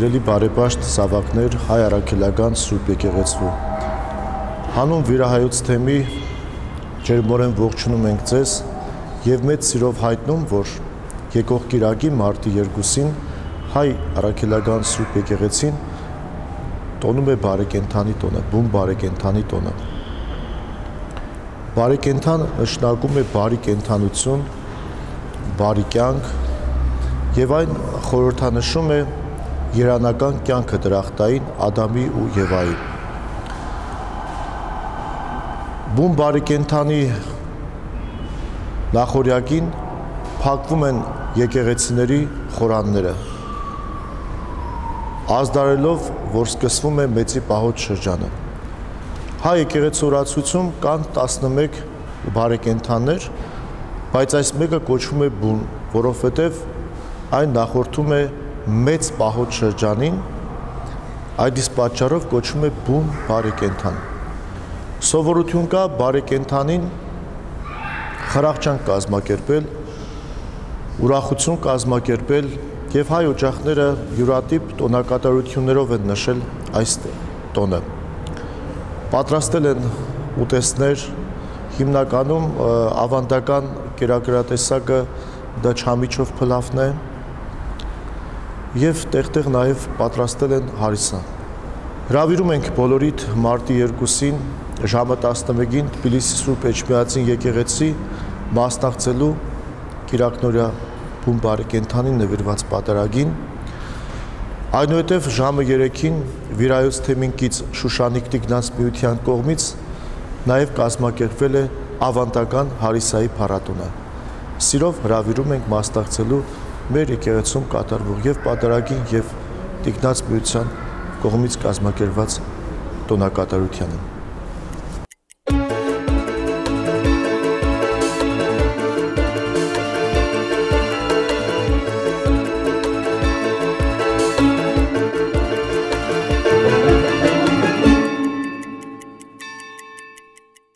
Սիրելի բարեպաշտ զավակներ հայ առաքելական Սուրբ եկեղեցու։ Հանուն վիրահայոց թեմի ջերմորեն ողջունում ենք ձեզ եւ մեծ սիրով հայտնում, որ եկող կիրակի մարտի 2-ին հայ առաքելական Սուրբ եկեղեցին տոնում է բարեկենդանի տոնը, բուն բարեկենդանի տոնը։ Բարեկենդան նշանակում է բարի կենդանություն, բարի կյանք եւ այն խորհրդանշում է երանական կյանքը դրախտային Ադամի ու Եվայի։ Բուն բարեկենդանի նախորյակին փակվում են եկեղեցիների խորանները, ազդարելով, որ սկսվում է մեծի պահոց շրջանը։ Հայ եկեղեցու օրացույցում կան 11 բարեկենդաններ, բայց այս մեկը կոչվում է բուն, որովհետև այն նախորդում է մեծ պահոց շրջանին, այդ իսկ պատճառով կոչվում է բուն բարեկենդան։ Սովորություն կա բարեկենդանին խրախճանք կազմակերպել, ուրախություն կազմակերպել եւ հայ օջախները յուրատիպ տոնակատարություններով են նշել այս տոնը։ Պատրաստել են ուտեստներ, հիմնականում ավանդական կերակրատեսակը դա չամիչով փլավն է եւ տեղ-տեղ նաեւ պատրաստել են հարիսա։ Հրավիրում ենք բոլորիդ մարտի 2-ին ժամը 11-ին Թբիլիսի Սուրբ Էջմիածին եկեղեցի մասնակցելու Կիրակնօրյա բուն բարեկենդանին նվիրված պատարագին, այնուհետև ժամը 3-ին վիրայոց թեմին կից Շուշանիկ Տիկնաց միության կողմից նաև կազմակերպվել է ավանդական հարիսայի փառատոնը։ Սիրով հրավիրում ենք մասնակցելու մեր եկեղեցում կատարվող եւ պատարագին եւ Տիկնաց միության կողմից կազմակերպված տոնակատարությանը։